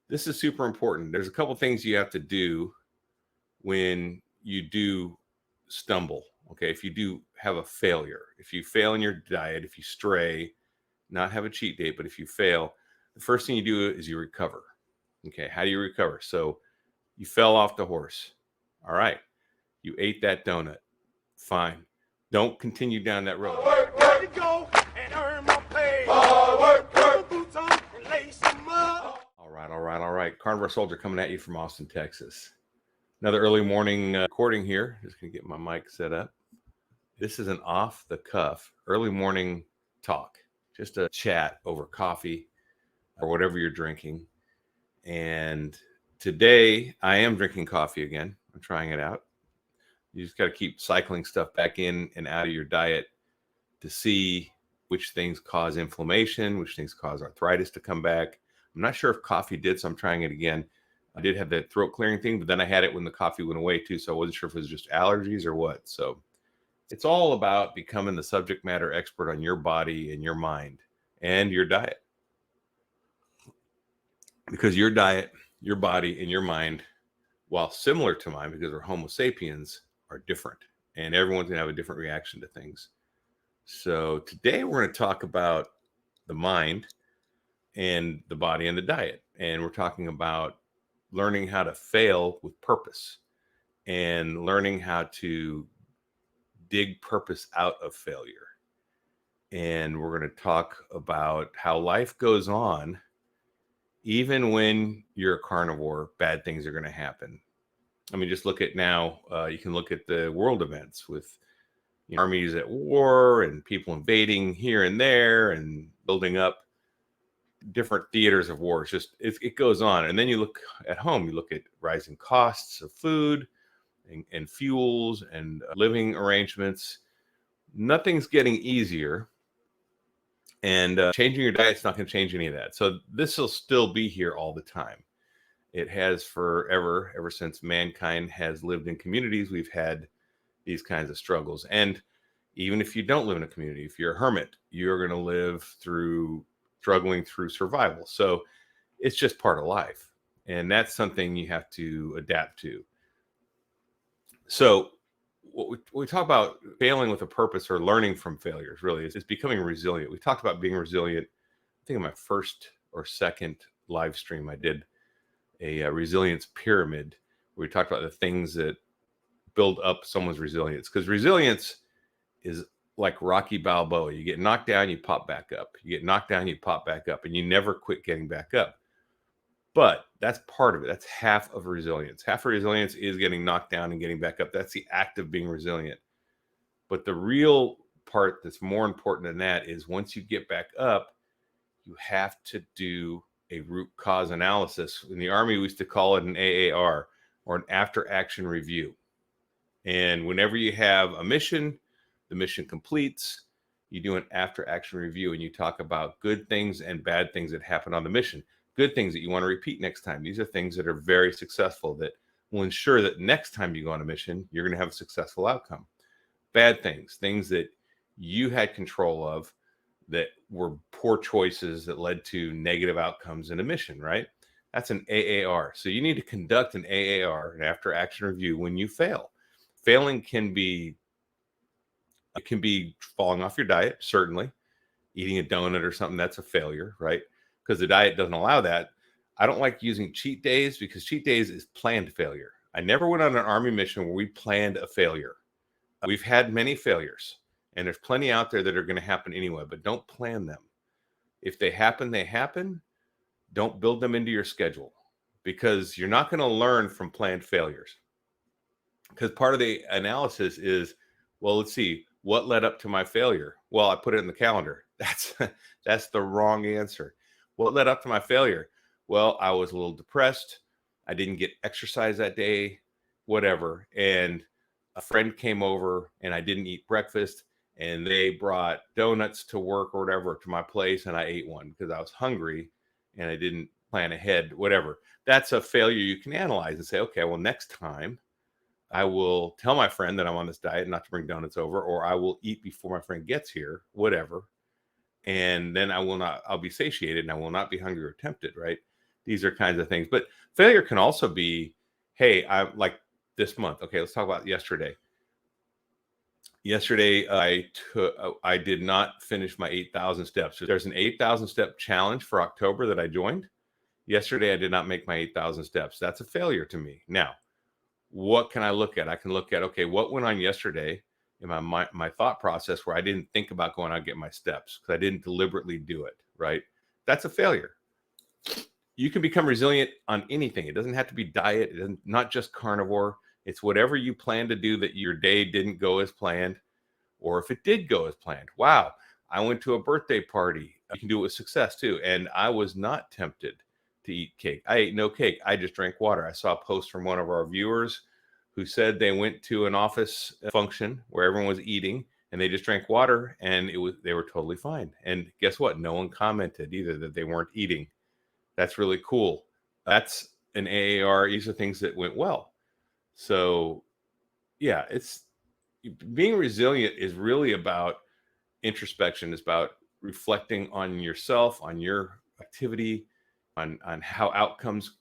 This is super important. There's a couple things you have to do when you do stumble. Okay. If you do have a failure, if you fail in your diet, if you stray, not have a cheat day, but if you fail, the first thing you do is you recover. Okay. How do you recover? So you fell off the horse. All right. You ate that donut. Fine. Don't continue down that road. Work, go and earn my pay. Work, put my boots on and lace them up. All right. Carnivore Soldier coming at you from Austin, Texas. Another early morning recording here. Just going to get my mic set up. This is an off the cuff early morning talk, just a chat over coffee or whatever you're drinking. And today I am drinking coffee again. I'm trying it out. You just got to keep cycling stuff back in and out of your diet to see which things cause inflammation, which things cause arthritis to come back. I'm not sure if coffee did, so I'm trying it again. I did have that throat clearing thing, but then I had it when the coffee went away too, so I wasn't sure if it was just allergies or what. So it's all about becoming the subject matter expert on your body and your mind and your diet. Because your diet, your body, and your mind, while similar to mine, because we're Homo sapiens, are different. And everyone's going to have a different reaction to things. So today we're going to talk about the mind and the body and the diet. And we're talking about learning how to fail with purpose and learning how to dig purpose out of failure. And we're going to talk about how life goes on. Even when you're a carnivore, bad things are going to happen. I mean, just look at now, you can look at the world events with armies at war and people invading here and there and building up different theaters of war. It's just, it goes on. And then you look at home, you look at rising costs of food and fuels and living arrangements. Nothing's getting easier. And changing your diet's not going to change any of that. So this will still be here all the time. It has forever, ever since mankind has lived in communities, we've had these kinds of struggles. And even if you don't live in a community, if you're a hermit, you're going to live through struggling through survival. So it's just part of life. And that's something you have to adapt to. So what we talk about failing with a purpose or learning from failures really is becoming resilient. We talked about being resilient. I think in my first or second live stream, I did a resilience pyramid where we talked about the things that build up someone's resilience, because resilience is like Rocky Balboa. You get knocked down, you pop back up. You get knocked down, you pop back up, and you never quit getting back up. But that's part of it. That's half of resilience. Half of resilience is getting knocked down and getting back up. That's the act of being resilient. But the real part that's more important than that is once you get back up, you have to do a root cause analysis. In the Army, we used to call it an AAR, or an after action review. And whenever you have a mission, the mission completes, you do an after action review and you talk about good things and bad things that happen on the mission. Good things that you want to repeat next time. These are things that are very successful that will ensure that next time you go on a mission, you're going to have a successful outcome. Bad things, things that you had control of that were poor choices that led to negative outcomes in a mission, right? That's an AAR. So you need to conduct an AAR, an after action review, when you fail. Failing can be falling off your diet, certainly. Eating a donut or something, that's a failure, right? Because the diet doesn't allow that. I don't like using cheat days because cheat days is planned failure. I never went on an Army mission where we planned a failure. We've had many failures, and there's plenty out there that are going to happen anyway, but don't plan them. If they happen, they happen. Don't build them into your schedule, because you're not going to learn from planned failures. Because part of the analysis is, well, let's see, what led up to my failure? Well, I put it in the calendar. That's the wrong answer. What led up to my failure? Well, I was a little depressed. I didn't get exercise that day, whatever. And a friend came over and I didn't eat breakfast, and they brought donuts to work or whatever to my place, and I ate one because I was hungry and I didn't plan ahead, whatever. That's a failure you can analyze and say, okay, well, next time I will tell my friend that I'm on this diet not to bring donuts over, or I will eat before my friend gets here, whatever. And then I'll be satiated and I will not be hungry or tempted, right? These are kinds of things. But failure can also be, hey, I like this month. Okay, let's talk about yesterday. Yesterday, I did not finish my 8,000 steps. There's an 8,000 step challenge for October that I joined. Yesterday, I did not make my 8,000 steps. That's a failure to me. Now, what can I look at? I can look at, okay, what went on yesterday in my thought process where I didn't think about going out and get my steps because I didn't deliberately do it, right? That's a failure. You can become resilient on anything. It doesn't have to be diet. It doesn't, not just carnivore. It's whatever you plan to do that your day didn't go as planned, or if it did go as planned. Wow, I went to a birthday party. You can do it with success too. And I was not tempted to eat cake. I ate no cake. I just drank water. I saw a post from one of our viewers who said they went to an office function where everyone was eating and they just drank water and they were totally fine. And guess what? No one commented either that they weren't eating. That's really cool. That's an AAR. These are things that went well. So yeah, it's being resilient is really about introspection. It's about reflecting on yourself, on your activity, on how outcomes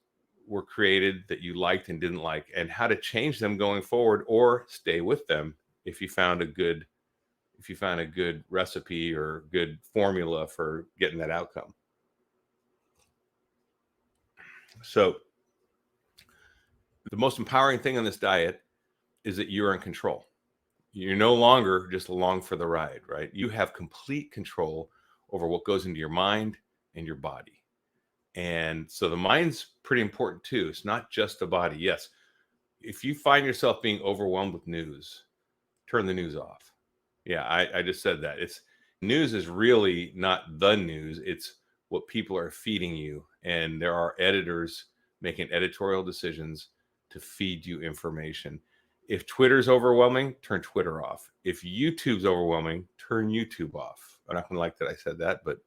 were created that you liked and didn't like, and how to change them going forward or stay with them if you found a good recipe or good formula for getting that outcome. So the most empowering thing on this diet is that you're in control. You're no longer just along for the ride, right? You have complete control over what goes into your mind and your body. And so the mind's pretty important too. It's not just the body. Yes, if you find yourself being overwhelmed with news, turn the news off. Yeah, I just said that. News is really not the news. It's what people are feeding you. And there are editors making editorial decisions to feed you information. If Twitter's overwhelming, turn Twitter off. If YouTube's overwhelming, turn YouTube off. I'm not going to like that I said that, but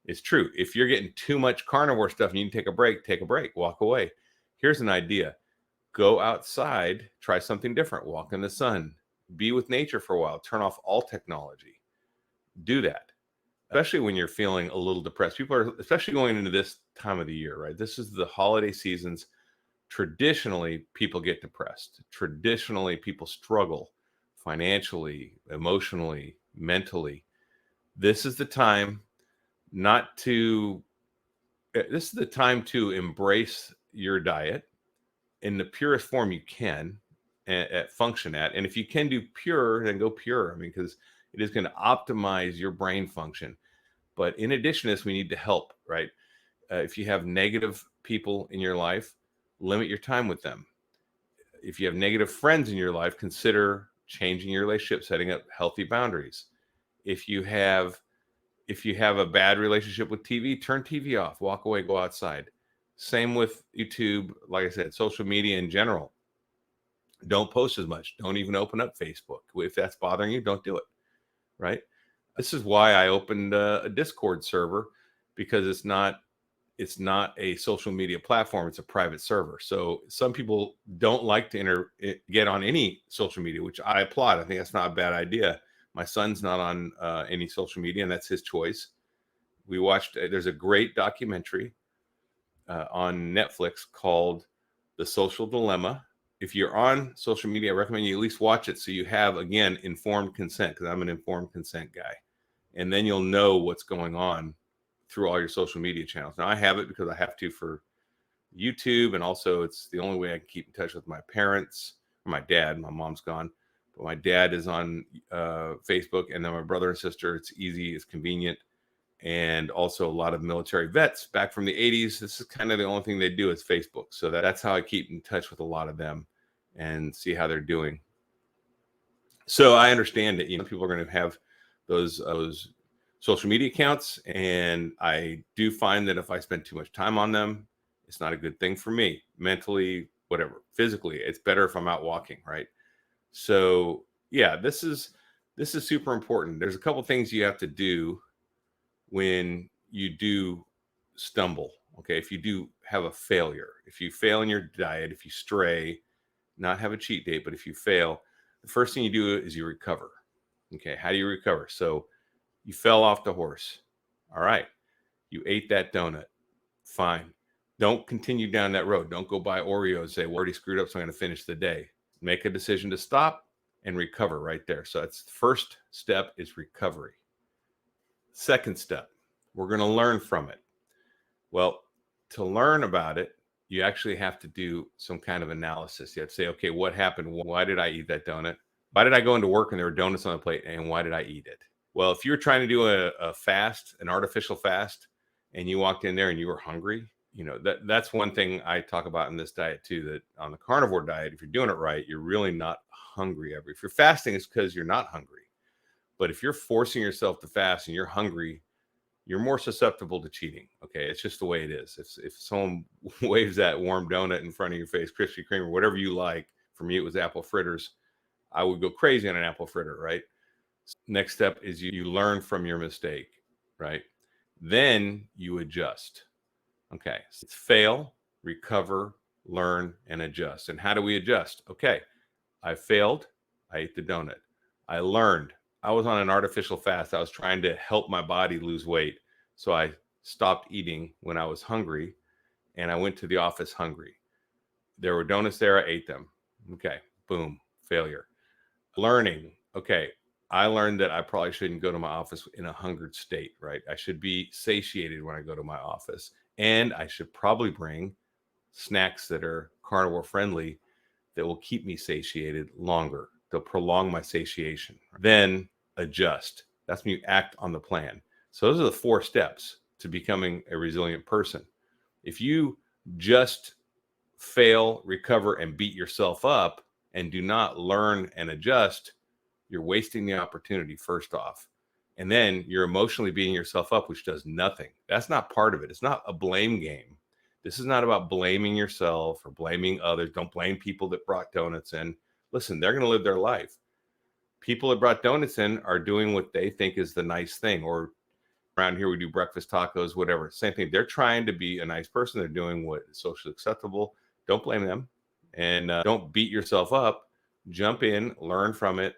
it's true. If you're getting too much carnivore stuff and you need to take a break, walk away. Here's an idea. Go outside, try something different, walk in the sun, be with nature for a while, turn off all technology. Do that, especially when you're feeling a little depressed. People are, especially going into this time of the year, right? This is the holiday seasons. Traditionally, people get depressed. Traditionally, people struggle financially, emotionally, mentally. This is the time this is the time to embrace your diet in the purest form you can function at. And if you can do pure, then go pure. I mean, because it is going to optimize your brain function. But in addition to this, we need to help, right? If you have negative people in your life, limit your time with them. If you have negative friends in your life, consider changing your relationship, setting up healthy boundaries. If you have a bad relationship with TV, turn TV off, walk away, go outside. Same with YouTube, like I said, social media in general. Don't post as much. Don't even open up Facebook. If that's bothering you, don't do it, right? This is why I opened a Discord server, because it's not a social media platform. It's a private server. So some people don't like to get on any social media, which I applaud. I think that's not a bad idea. My son's not on any social media, and that's his choice. We watched, there's a great documentary on Netflix called The Social Dilemma. If you're on social media, I recommend you at least watch it so you have, again, informed consent, because I'm an informed consent guy. And then you'll know what's going on through all your social media channels. Now, I have it because I have to for YouTube, and also it's the only way I can keep in touch with my parents, or my dad. My mom's gone. But my dad is on Facebook, and then my brother and sister. It's easy, it's convenient, and also a lot of military vets back from the 80s. This is kind of the only thing they do is Facebook. So that's how I keep in touch with a lot of them and see how they're doing. So I understand that people are going to have those social media accounts, and I do find that if I spend too much time on them, it's not a good thing for me mentally, whatever. Physically, it's better if I'm out walking, right? So yeah, this is super important. There's a couple things you have to do when you do stumble. Okay, if you do have a failure, if you fail in your diet, if you stray, not have a cheat day, but if you fail, the first thing you do is you recover. Okay, how do you recover? So you fell off the horse. All right, you ate that donut. Fine. Don't continue down that road. Don't go buy Oreos and say, well, I already screwed up, so I'm going to finish the day. Make a decision to stop and recover right there. So that's the first step, is recovery. Second step, we're going to learn from it. Well, to learn about it, you actually have to do some kind of analysis. You have to say, okay, what happened? Why did I eat that donut? Why did I go into work and there were donuts on the plate? And why did I eat it? Well, if you're trying to do a fast, an artificial fast, and you walked in there and you were hungry, that's one thing I talk about in this diet too, that on the carnivore diet, if you're doing it right, you're really not hungry ever. If you're fasting, it's because you're not hungry. But if you're forcing yourself to fast and you're hungry, you're more susceptible to cheating. Okay, it's just the way it is. If someone waves that warm donut in front of your face, Krispy Kreme or whatever you like, for me it was apple fritters, I would go crazy on an apple fritter, right? Next step is you learn from your mistake, right? Then you adjust. Okay, so it's fail, recover, learn, and adjust. And how do we adjust? Okay, I failed, I ate the donut. I learned, I was on an artificial fast. I was trying to help my body lose weight. So I stopped eating when I was hungry, and I went to the office hungry. There were donuts there, I ate them. Okay, boom, failure. Learning, okay, I learned that I probably shouldn't go to my office in a hungered state, right? I should be satiated when I go to my office. And I should probably bring snacks that are carnivore friendly that will keep me satiated longer. They'll prolong my satiation. Then adjust. That's when you act on the plan. So those are the 4 steps to becoming a resilient person. If you just fail, recover, and beat yourself up and do not learn and adjust, you're wasting the opportunity, first off. And then you're emotionally beating yourself up, which does nothing. That's not part of it. It's not a blame game. This is not about blaming yourself or blaming others. Don't blame people that brought donuts in. Listen, they're going to live their life. People that brought donuts in are doing what they think is the nice thing. Or around here, we do breakfast tacos, whatever. Same thing. They're trying to be a nice person. They're doing what is socially acceptable. Don't blame them. And don't beat yourself up. Jump in, learn from it,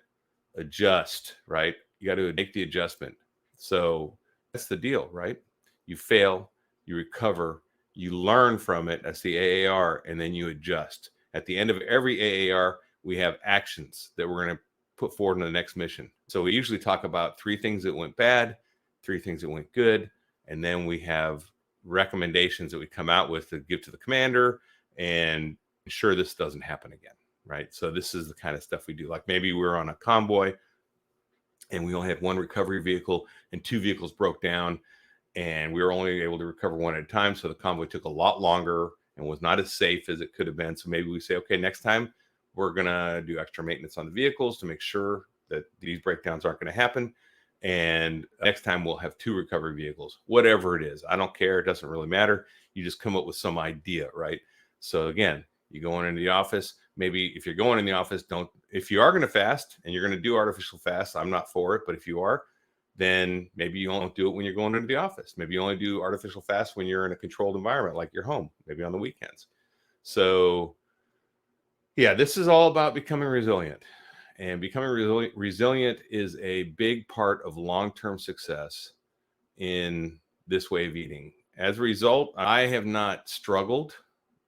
adjust, right? You got to make the adjustment. So that's the deal, right? You fail, you recover, you learn from it. That's the AAR, and then you adjust. At the end of every AAR, we have actions that we're going to put forward in the next mission. So we usually talk about 3 things that went bad, 3 things that went good, and then we have recommendations that we come out with to give to the commander and ensure this doesn't happen again, right? So this is the kind of stuff we do. Like maybe we're on a convoy and we only had 1 recovery vehicle and 2 vehicles broke down, and we were only able to recover 1 at a time. So the convoy took a lot longer and was not as safe as it could have been. So maybe we say, okay, next time we're going to do extra maintenance on the vehicles to make sure that these breakdowns aren't going to happen. And next time we'll have 2 recovery vehicles, whatever it is. I don't care. It doesn't really matter. You just come up with some idea, right? So again, you go into the office. Maybe if you're going in the office, if you are going to fast and you're going to do artificial fast, I'm not for it. But if you are, then maybe you don't do it when you're going into the office. Maybe you only do artificial fast when you're in a controlled environment, like your home, maybe on the weekends. So yeah, this is all about becoming resilient. And becoming resilient is a big part of long-term success in this way of eating. As a result, I have not struggled.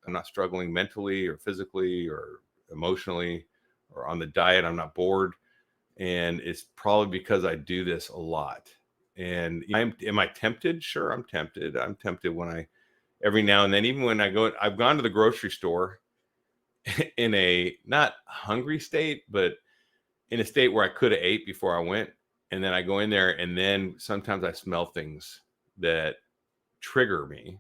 I'm not struggling mentally or physically or emotionally or on the diet. I'm not bored. And it's probably because I do this a lot. And am I tempted? Sure, I'm tempted. I'm tempted every now and then, even when I've gone to the grocery store in a not hungry state, but in a state where I could have ate before I went. And then I go in there, and then sometimes I smell things that trigger me.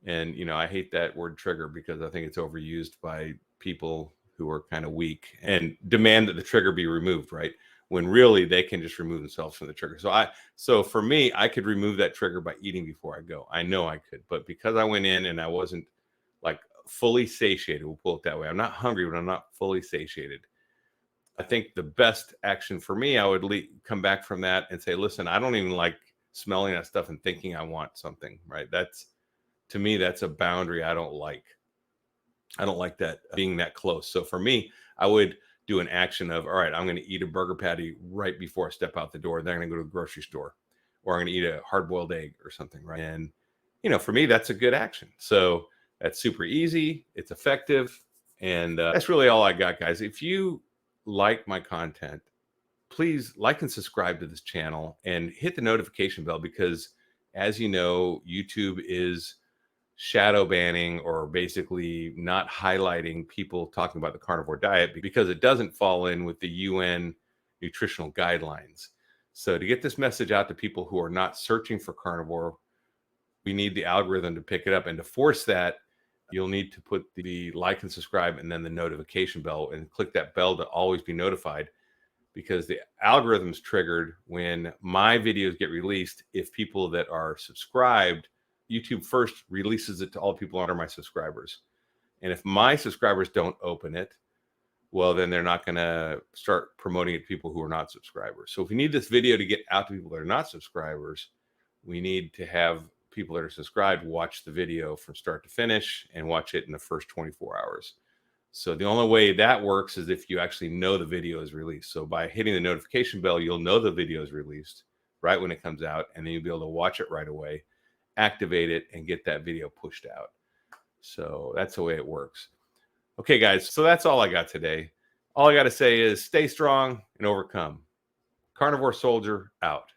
And, I hate that word trigger because I think it's overused by people who are kind of weak and demand that the trigger be removed, right? When really they can just remove themselves from the trigger. So for me, I could remove that trigger by eating before I go. I know I could, but because I went in and I wasn't like fully satiated, we'll pull it that way. I'm not hungry, but I'm not fully satiated. I think the best action for me, I would come back from that and say, listen, I don't even like smelling that stuff and thinking I want something, right? To me, that's a boundary I don't like. I don't like that being that close. So for me, I would do an action of, all right, I'm going to eat a burger patty right before I step out the door. Then I'm going to go to the grocery store, or I'm going to eat a hard-boiled egg or something, right? And, for me, that's a good action. So that's super easy. It's effective. And that's really all I got, guys. If you like my content, please like and subscribe to this channel and hit the notification bell, because as you know, YouTube is shadow banning, or basically not highlighting people talking about the carnivore diet, because it doesn't fall in with the UN nutritional guidelines. So to get this message out to people who are not searching for carnivore, we need the algorithm to pick it up. And to force that, you'll need to put the like and subscribe and then the notification bell, and click that bell to always be notified, because the algorithm's triggered when my videos get released. If people that are subscribed, YouTube first releases it to all people that are my subscribers. And if my subscribers don't open it, well, then they're not going to start promoting it to people who are not subscribers. So if we need this video to get out to people that are not subscribers, we need to have people that are subscribed watch the video from start to finish and watch it in the first 24 hours. So the only way that works is if you actually know the video is released. So by hitting the notification bell, you'll know the video is released right when it comes out, and then you'll be able to watch it right away, activate it, and get that video pushed out. So that's the way it works. Okay, guys, so that's all I got today. All I got to say is stay strong and overcome. Carnivore Soldier out.